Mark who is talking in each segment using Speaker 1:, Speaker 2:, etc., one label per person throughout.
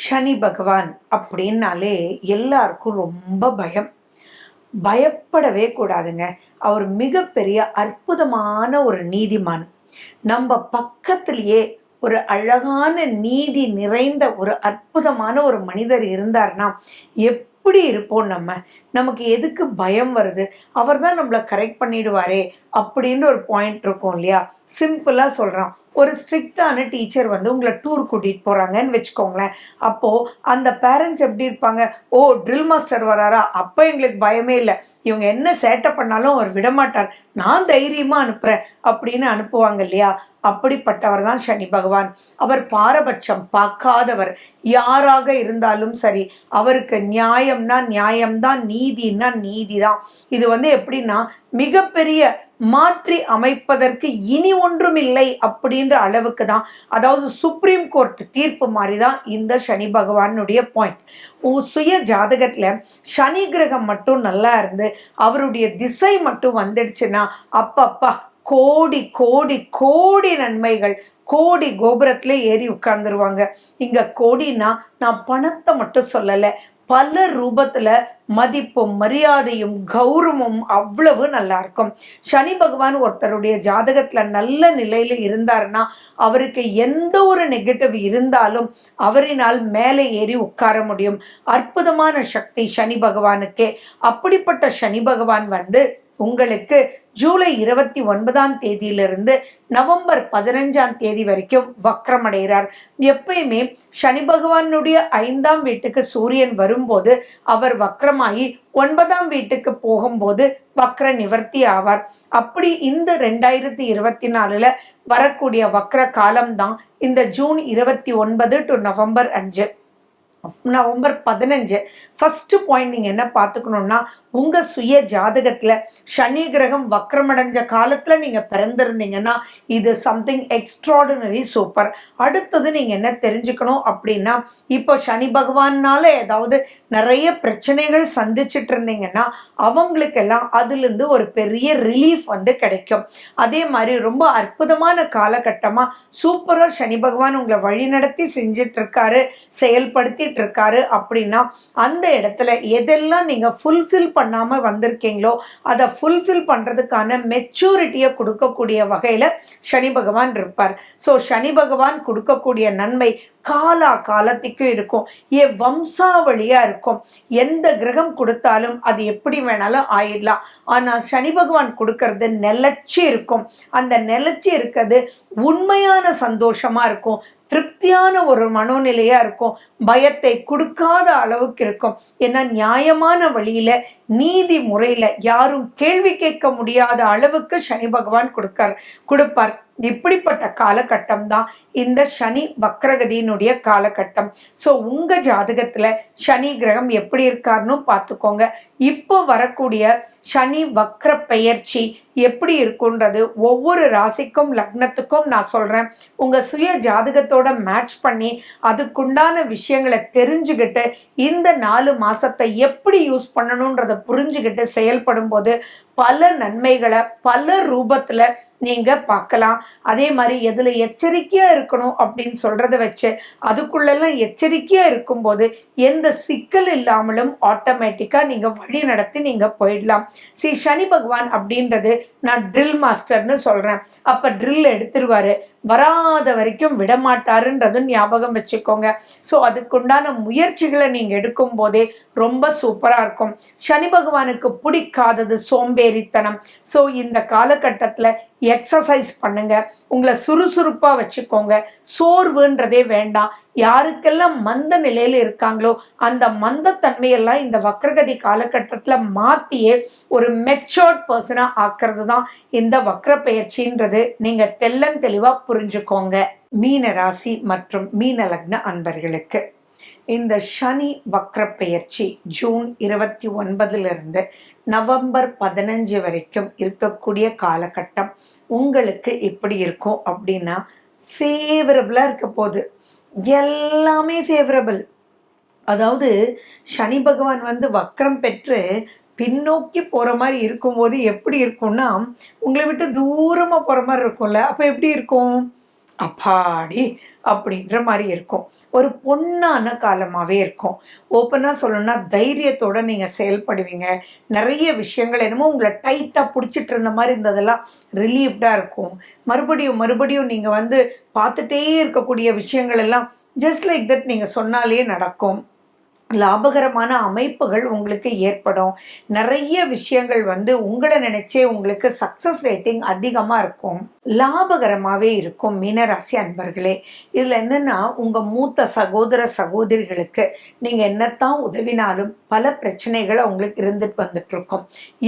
Speaker 1: சனி பகவான் அப்படின்னாலே எல்லாருக்கும் ரொம்ப பயம். பயப்படவே கூடாதுங்க. அவர் மிகப்பெரிய அற்புதமான ஒரு நீதிமான். நம்ம பக்கத்திலேயே ஒரு அழகான நீதி நிறைந்த ஒரு அற்புதமான ஒரு மனிதர் இருந்தார்னா எப்படி இருப்போம் நம்ம? நமக்கு எதுக்கு பயம் வருது? அவர் தான் நம்மளை கரெக்ட் பண்ணிடுவாரே அப்படின்னு ஒரு பாயிண்ட் இருக்கும் இல்லையா? சிம்பிளா சொல்றான். ஒரு ஸ்ட்ரிக்டான டீச்சர் வந்து உங்களை டூர் கூட்டிட்டு போறாங்கன்னு வச்சுக்கோங்களேன். அப்போ அந்த பேரண்ட்ஸ் எப்படி இருப்பாங்க? ஓ, ட்ரில் மாஸ்டர் வராரா, அப்ப எங்களுக்கு பயமே இல்லை, இவங்க என்ன சேட்டை பண்ணாலும் அவர் விடமாட்டார், நான் தைரியமா அனுப்புறேன் அப்படின்னு அனுப்புவாங்க இல்லையா? அப்படிப்பட்டவர் தான் சனி பகவான். அவர் பாரபட்சம் பார்க்காதவர். யாராக இருந்தாலும் சரி, அவருக்கு நியாயம்னா நியாயம்தான், நீதினா நீதிதான். இது வந்து எப்படின்னா, மிகப்பெரிய மாற்றி அமைப்பதற்கு இனி ஒன்றும் இல்லை அப்படின்ற அளவுக்கு தான், அதாவது சுப்ரீம் கோர்ட் தீர்ப்பு மாதிரி தான் இந்த சனி பகவானுடைய பாயிண்ட். சுய ஜாதகத்துல சனி கிரகம் மட்டும் நல்லா இருந்து அவருடைய திசை மட்டும் வந்துடுச்சுன்னா அப்பப்பா கோடி கோடி கோடி நன்மைகள். கோடி கோபுரத்துல ஏறி உட்கார்ந்துருவாங்க. இங்க கோடினா நான் பணத்தை மட்டும் சொல்லல, பல ரூபத்துல மதிப்பும் மரியாதையும் கௌரவமும் அவ்வளவு நல்லா இருக்கும். சனி பகவான் ஒருத்தருடைய ஜாதகத்துல நல்ல நிலையில இருந்தாருன்னா அவருக்கு எந்த ஒரு நெகட்டிவ் இருந்தாலும் அவரினால் மேலே ஏறி உட்கார முடியும். அற்புதமான சக்தி சனி பகவானுக்கே. அப்படிப்பட்ட சனி பகவான் வந்து உங்களுக்கு ஜூலை 29ஆம் தேதியிலிருந்து நவம்பர் 15ஆம் தேதி வரைக்கும் வக்ரமடைகிறார். எப்பயுமே சனி பகவானுடைய 5ஆம் வீட்டுக்கு சூரியன் வரும்போது அவர் வக்ரமாகி 9ஆம் வீட்டுக்கு போகும்போது வக்ர நிவர்த்தி ஆவார். அப்படி இந்த 2024ல வரக்கூடிய வக்ர காலம்தான் இந்த June 29 to November 5, November 15. First point நீங்க என்ன பார்த்துக்கணும்னா, உங்க சுய ஜாதகத்துல சனி கிரகம் வக்ரமடைஞ்ச காலத்துல நீங்க பிறந்திருந்தீங்கன்னா இது சம்திங் எக்ஸ்ட்ராடினரி சூப்பர். அடுத்தது நீங்க என்ன தெரிஞ்சுக்கணும் அப்படின்னா, இப்போ சனி பகவானால ஏதாவது நிறைய பிரச்சனைகள் சந்திச்சுட்டு இருந்தீங்கன்னா அவங்களுக்கெல்லாம் அதுல இருந்து ஒரு பெரிய ரிலீஃப் வந்து கிடைக்கும். அதே மாதிரி ரொம்ப அற்புதமான காலகட்டமா சூப்பரா சனி பகவான் உங்களை வழி நடத்தி செஞ்சிட்டு இருக்காரு, செயல்படுத்தி இருக்காரு அப்படின்னா அந்த இடத்துல எதெல்லாம் நீங்க ஃபுல்ஃபில் பண்ணாம வந்திருக்கீங்களோ அதை ஃபுல்ஃபில் பண்றதுக்கான மெச்சூரிட்டியை கொடுக்கக்கூடிய வகையில சனி பகவான் இருப்பார். ஸோ சனி பகவான் கொடுக்கக்கூடிய நன்மை காலா காலத்துக்கும் இருக்கும், வம்சாவளியா இருக்கும். எந்த கிரகம் கொடுத்தாலும் அது எப்படி வேணாலும் ஆயிடலாம். ஆனா சனி பகவான் கொடுக்கறது நிலைச்சி இருக்கும். அந்த நிலைச்சி இருக்கிறது உண்மையான சந்தோஷமா இருக்கும், திருப்தியான ஒரு மனோநிலையா இருக்கும், பயத்தை கொடுக்காத அளவுக்கு இருக்கும். ஏன்னா நியாயமான வழியில நீதி முறையில யாரும் கேள்வி கேட்க முடியாத அளவுக்கு சனி பகவான் கொடுப்பார். இப்படிப்பட்ட காலகட்டம் தான் இந்த சனி வக்ரகதியினுடைய காலகட்டம். ஸோ உங்க ஜாதகத்துல சனி கிரகம் எப்படி இருக்காருன்னு பார்த்துக்கோங்க. இப்போ வரக்கூடிய சனி வக்ர பெயர்ச்சி எப்படி இருக்குன்றது ஒவ்வொரு ராசிக்கும் லக்னத்துக்கும் நான் சொல்றேன். உங்க சுய ஜாதகத்தோட மேட்ச் பண்ணி அதுக்குண்டான விஷயங்களை தெரிஞ்சுக்கிட்டு இந்த 4 மாசத்தை எப்படி யூஸ் பண்ணணும்ன்றத புரிஞ்சுக்கிட்டு செயல்படும் போது பல நன்மைகளை பல ரூபத்துல நீங்க பார்க்கலாம். அதே மாதிரி எதுல எச்சரிக்கையா இருக்கணும் அப்படின்னு சொல்றத வச்சு அதுக்குள்ளெல்லாம் எச்சரிக்கையா இருக்கும்போது எந்த சிக்கல் இல்லாமலும் ஆட்டோமேட்டிக்கா நீங்க வழி நடத்தி நீங்க போயிடலாம். சனி பகவான் அப்படின்றது நான் ட்ரில் மாஸ்டர்னு சொல்றேன். அப்ப ட்ரில் எடுத்துருவாரு, வராத வரைக்கும் விடமாட்டாருன்றது ஞாபகம் வச்சுக்கோங்க. ஸோ அதுக்குண்டான முயற்சிகளை நீங்க எடுக்கும் போதே ரொம்ப சூப்பரா இருக்கும். சனி பகவானுக்கு பிடிக்காதது சோம்பேறித்தனம். ஸோ இந்த காலகட்டத்துல எக்ஸசைஸ் பண்ணுங்க, உங்களை சுறுசுறுப்பா வச்சுக்கோங்க. சோர்வுன்றதே வேண்டாம். யாருக்கெல்லாம் மந்த நிலையில இருக்காங்களோ அந்த மந்தத்தன்மையெல்லாம் இந்த வக்ரகதி காலகட்டத்துல மாத்தியே ஒரு மெச்சோர்ட் பர்சனா ஆக்குறது தான் இந்த வக்ர பெயர்ச்சின்றது. நீங்க தெளிவா புரிஞ்சுக்கோங்க. மீன ராசி மற்றும் மீன லக்ன அன்பர்களுக்கு இந்த சனி வக்ர பெயர்ச்சி ஜூன் 29 நவம்பர் 15 வரைக்கும் இருக்கக்கூடிய காலகட்டம் உங்களுக்கு எப்படி இருக்கும் அப்படின்னா ஃபேவரபிளா இருக்க போகுது. எல்லாமே ஃபேவரபிள். அதாவது சனி பகவான் வந்து வக்ரம் பெற்று பின்னோக்கி போற மாதிரி இருக்கும்போது எப்படி இருக்கும்னா உங்களை விட்டு தூரமா போற மாதிரி இருக்கும்ல. அப்ப எப்படி இருக்கும்? அப்பாடி அப்படின்ற மாதிரி இருக்கும். ஒரு பொன்னான காலமாவே இருக்கும். ஓப்பனா சொல்லணும்னா தைரியத்தோட நீங்க செயல்படுவீங்க. நெறைய விஷயங்கள் என்னமோ உங்கள டைட்டா புடிச்சிட்டு இருந்த மாரி இருந்ததெல்லாம் ரிலீவ்டா இருக்கும். மறுபடியும், மறுபடியும் நீங்க வந்து பார்த்துட்டே இருக்கக்கூடிய விஷயங்கள் எல்லாம் ஜஸ்ட் லைக் தட் நீங்க சொன்னாலே நடக்கும். லாபகரமான அமைப்புகள் உங்களுக்கு ஏற்படும். நெறைய விஷயங்கள் வந்து உங்கள நினைச்சே உங்களுக்கு சக்சஸ் ரேட்டிங் அதிகமா இருக்கும். லாபகரமாவே இருக்கும் மீனராசி அன்பர்களே. இதுல என்னன்னா, உங்க மூத்த சகோதர, சகோதரிகளுக்கு நீங்க என்னத்தான் உதவினாலும் பல பிரச்சனைகள் அவங்களுக்கு இருந்துட்டு வந்துட்டு இருக்கும்.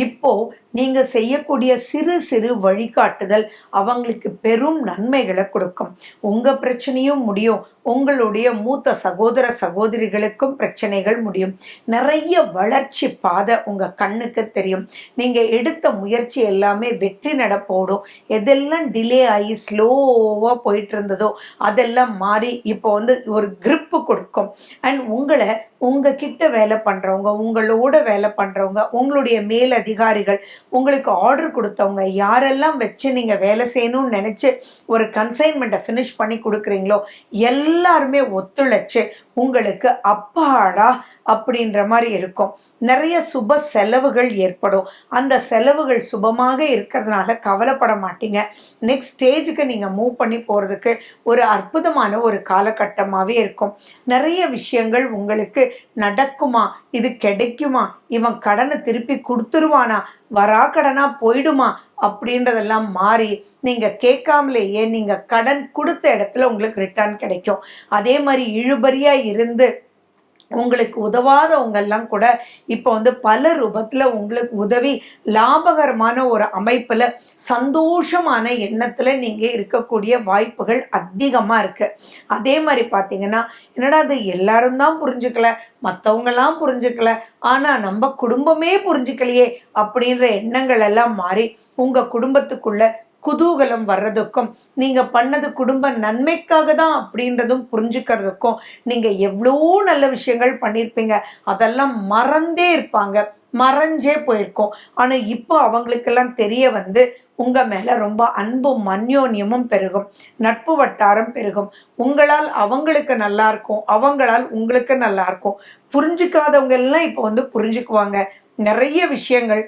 Speaker 1: இப்போ நீங்க செய்யக்கூடிய சிறு சிறு வழிகாட்டுதல் அவங்களுக்கு பெரும் நன்மைகளை கொடுக்கும். உங்க பிரச்சனையும் முடியும். உங்களுடைய மூத்த சகோதர, சகோதரிகளுக்கும் பிரச்சனைகள் முடியும். நிறைய வளர்ச்சி பாதை உங்க கண்ணுக்கு தெரியும். நீங்க எடுத்த முயற்சி எல்லாமே வெற்றி நடப்போடும். எதெல்லாம் டிலே ஆகி ஸ்லோவா போயிட்டு இருந்ததோ அதெல்லாம் மாறி இப்போ வந்து ஒரு கிரிப்பு கொடுக்கும். அண்ட் உங்களை உங்ககிட்ட வேலை பண்றவங்க, உங்களோட வேலை பண்றவங்க, உங்களுடைய மேல் அதிகாரிகள், உங்களுக்கு ஆர்டர் கொடுத்தவங்க யாரெல்லாம் வச்சு நீங்க வேலை செய்யணும்னு நினைச்சு ஒரு கன்சைன்மெண்ட்டை ஃபினிஷ் பண்ணி கொடுக்குறீங்களோ எல்லாருமே ஒத்துழைச்சு உங்களுக்கு அப்பாடா அப்படின்ற மாதிரி இருக்கும். நிறைய சுப செலவுகள் ஏற்படும். அந்த செலவுகள் சுபமாக இருக்கிறதுனால கவலைப்பட மாட்டீங்க. நெக்ஸ்ட் ஸ்டேஜுக்கு நீங்கள் மூவ் பண்ணி போகிறதுக்கு ஒரு அற்புதமான ஒரு காலகட்டமாகவே இருக்கும். நிறைய விஷயங்கள் உங்களுக்கு நடக்குமா, இது கிடைக்குமா, இவன் கடனை திருப்பி கொடுத்துருவானா, வரா கடனா போயிடுமா அப்படின்றதெல்லாம் மாறி நீங்க கேட்காமலேயே நீங்க கடன் கொடுத்த இடத்துல உங்களுக்கு ரிட்டர்ன் கிடைக்கும். அதே மாதிரி இழுபறியா இருந்து உங்களுக்கு உதவாதவங்க எல்லாம் கூட இப்போ வந்து பல ரூபத்துல உங்களுக்கு உதவி லாபகரமான ஒரு அமைப்புல சந்தோஷமான எண்ணத்துல நீங்க இருக்கக்கூடிய வாய்ப்புகள் அதிகமா இருக்கு. அதே மாதிரி பாத்தீங்கன்னா, என்னடா அது எல்லாரும் தான் புரிஞ்சுக்கல, மற்றவங்கெல்லாம் புரிஞ்சுக்கல, ஆனா நம்ம குடும்பமே புரிஞ்சுக்கலையே அப்படின்ற எண்ணங்கள் எல்லாம் மாறி உங்க குடும்பத்துக்குள்ள குதூகலம் வர்றதுக்கும், நீங்க பண்ணது குடும்ப நன்மைக்காக தான் அப்படின்றதும் புரிஞ்சுக்கிறதுக்கும், நீங்க எவ்வளோ நல்ல விஷயங்கள் பண்ணியிருப்பீங்க, அதெல்லாம் மறந்தே இருப்பாங்க, மறைஞ்சே போயிருக்கோம். ஆனா இப்போ அவங்களுக்கெல்லாம் தெரிய வந்து உங்க மேல ரொம்ப அன்பும் அந்யோன்யமும் பெருகும். நட்பு வட்டாரம் பெருகும். உங்களால் அவங்களுக்கு நல்லா இருக்கும், அவங்களால் உங்களுக்கு நல்லா இருக்கும். புரிஞ்சுக்காதவங்க எல்லாம் இப்போ வந்து புரிஞ்சுக்குவாங்க. நிறைய விஷயங்கள்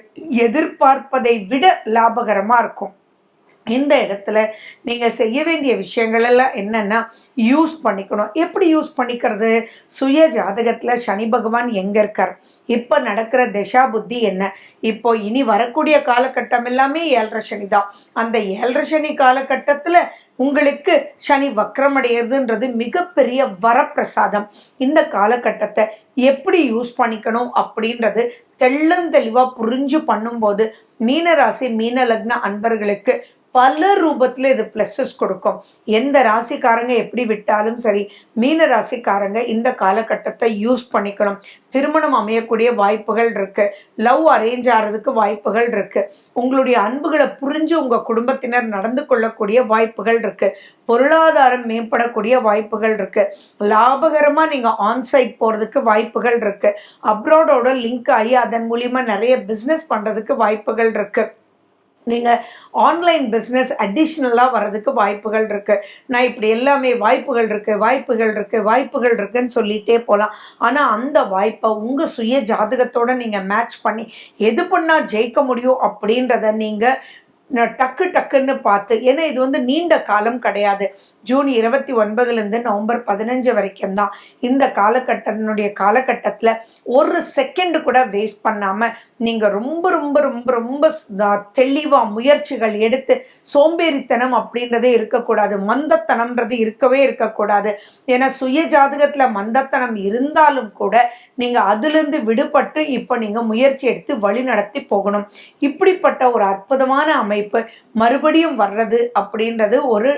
Speaker 1: எதிர்பார்ப்பதை விட லாபகரமா இருக்கும். இந்த இடத்துல நீங்க செய்ய வேண்டிய விஷயங்கள் எல்லாம் என்னன்னா, யூஸ் பண்ணிக்கணும். எப்படி யூஸ் பண்ணிக்கிறது? சுய ஜாதகத்துல சனி பகவான் எங்க இருக்கார், இப்ப நடக்கிற திசா புத்தி என்ன, இப்போ இனி வரக்கூடிய காலகட்டம் எல்லாமே 7.5 சனி தான். அந்த 7.5 சனி காலகட்டத்துல உங்களுக்கு சனி வக்ரமடைகிறதுன்றது மிகப்பெரிய வரப்பிரசாதம். இந்த காலகட்டத்தை எப்படி யூஸ் பண்ணிக்கணும் அப்படின்றது தெள்ளந்தெளிவா புரிஞ்சு பண்ணும்போது மீனராசி மீன லக்ன அன்பர்களுக்கு பல ரூபத்துல இது பிளஸஸ் கொடுக்கும். எந்த ராசிக்காரங்க எப்படி விட்டாலும் சரி, மீன ராசிக்காரங்க இந்த காலகட்டத்தை யூஸ் பண்ணிக்கணும். திருமணம் அமையக்கூடிய வாய்ப்புகள் இருக்கு. லவ் அரேஞ்ச் ஆகிறதுக்கு வாய்ப்புகள் இருக்கு. உங்களுடைய அன்புகளை புரிஞ்சு உங்க குடும்பத்தினர் நடந்து கொள்ளக்கூடிய வாய்ப்புகள் இருக்கு. பொருளாதாரம் மேம்படக்கூடிய வாய்ப்புகள் இருக்கு. லாபகரமா நீங்க ஆன்சைட் போறதுக்கு வாய்ப்புகள் இருக்கு. அப்ராடோட லிங்க் ஆகி அதன் மூலியமா நிறைய பிசினஸ் பண்றதுக்கு வாய்ப்புகள் இருக்கு. நீங்கள் ஆன்லைன் பிஸ்னஸ் அடிஷ்னலாக வர்றதுக்கு வாய்ப்புகள் இருக்குது. நான் இப்படி எல்லாமே வாய்ப்புகள் இருக்குது, வாய்ப்புகள் இருக்குது, வாய்ப்புகள் இருக்குன்னு சொல்லிகிட்டே போகலாம். ஆனால் அந்த வாய்ப்பை உங்கள் சுய ஜாதகத்தோடு நீங்கள் மேட்ச் பண்ணி எது பண்ணால் ஜெயிக்க முடியும் அப்படின்றத நீங்கள் டக்கு டக்குன்னு பார்த்து, ஏன்னா இது வந்து நீண்ட காலம் கிடையாது. ஜூன் 29லேருந்து நவம்பர் 15 வரைக்கும் தான் இந்த காலகட்டத்தில் ஒரு செகண்ட் கூட வேஸ்ட் பண்ணாமல் நீங்கள் ரொம்ப ரொம்ப ரொம்ப ரொம்ப தெளிவாக முயற்சிகள் எடுத்து, சோம்பேறித்தனம் அப்படின்றதே இருக்கக்கூடாது, மந்தத்தனம்ன்றது இருக்கவே இருக்கக்கூடாது. ஏன்னா சுய ஜாதகத்தில் மந்தத்தனம் இருந்தாலும் கூட நீங்கள் அதுலேருந்து விடுபட்டு இப்போ நீங்கள் முயற்சி எடுத்து வழி நடத்தி போகணும். இப்படிப்பட்ட ஒரு அற்புதமான அமைப்பு மறுபடியும் வர்றது அப்படின்றது ஒரு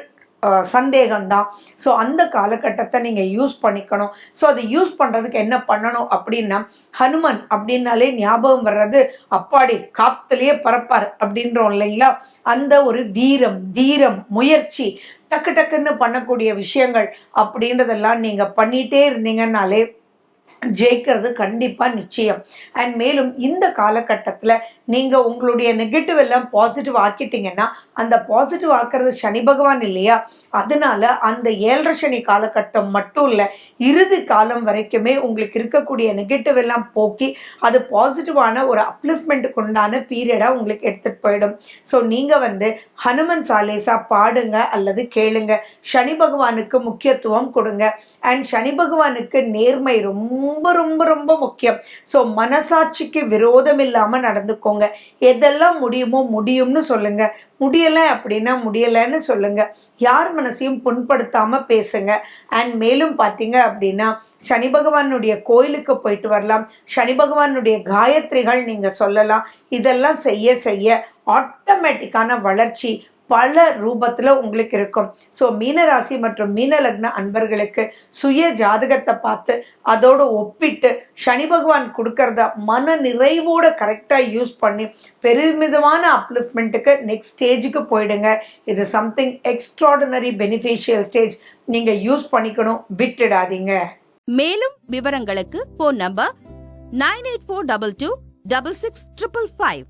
Speaker 1: சந்தேகம்தான். ஸோ அந்த காலகட்டத்தை நீங்கள் யூஸ் பண்ணிக்கணும். ஸோ அதை யூஸ் பண்ணுறதுக்கு என்ன பண்ணணும் அப்படின்னா, ஹனுமன் அப்படின்னாலே ஞாபகம் வர்றது அப்பாடி காத்துலேயே பறப்பார் அப்படின்றோம் இல்லைங்களா? அந்த ஒரு வீரம், தீரம், முயற்சி, டக்கு டக்குன்னு பண்ணக்கூடிய விஷயங்கள் அப்படின்றதெல்லாம் நீங்கள் பண்ணிகிட்டே இருந்தீங்கன்னாலே ஜெயிக்கிறது கண்டிப்பாக நிச்சயம். அண்ட் மேலும் இந்த காலகட்டத்தில் நீங்கள் உங்களுடைய நெகட்டிவ் எல்லாம் பாசிட்டிவ் ஆக்கிட்டீங்கன்னா, அந்த பாசிட்டிவ் ஆக்கிறது சனி பகவான் இல்லையா? அதனால அந்த 7.5 சனி காலகட்டம் மட்டும் இல்லை, இறுதி காலம் வரைக்குமே உங்களுக்கு இருக்கக்கூடிய நெகட்டிவ் எல்லாம் போக்கி அது பாசிட்டிவான ஒரு அப்லிஃப்ட்மெண்ட்டுக்கு உண்டான பீரியடாக உங்களுக்கு எடுத்துகிட்டு போயிடும். ஸோ நீங்கள் ஹனுமன் சாலேசா பாடுங்க அல்லது கேளுங்க. சனி பகவானுக்கு முக்கியத்துவம் கொடுங்க. அண்ட் சனி பகவானுக்கு நேர்மை ரொம்ப ரொம்ப ரொம்ப முக்கியம். ஸோ மனசாட்சிக்கு விரோதம் இல்லாமல் நடந்துக்கோங்க. எதெல்லாம் முடியுமோ முடியும்னு சொல்லுங்க, முடியலை அப்படின்னா முடியலைன்னு சொல்லுங்க. யார் மனசையும் புண்படுத்தாமல் பேசுங்க. அண்ட் மேலும் பார்த்தீங்க அப்படின்னா சனி பகவானுடைய கோயிலுக்கு போயிட்டு வரலாம். சனி பகவானுடைய காயத்ரிகள் நீங்கள் சொல்லலாம். இதெல்லாம் செய்ய செய்ய ஆட்டோமேட்டிக்கான வளர்ச்சி பல ரூபத்தில் உங்களுக்கு இருக்கும். ஸோ மீனராசி மற்றும் மீன லக்ன அன்பர்களுக்கு சுய ஜாதகத்தை பார்த்து அதோடு ஒப்பிட்டு சனி பகவான் கொடுக்கறத மன நிறைவோட கரெக்டாக யூஸ் பண்ணி பெருமிதமான அப்லிஃப்ட்மெண்ட்டுக்கு நெக்ஸ்ட் ஸ்டேஜுக்கு போயிடுங்க. இது சம்திங் எக்ஸ்ட்ராடினரி பெனிஃபிஷியல் ஸ்டேஜ். நீங்கள் யூஸ் பண்ணிக்கணும், விட்டுடாதீங்க.
Speaker 2: மேலும் விவரங்களுக்கு ஃபோன் நம்பர் 9842266555.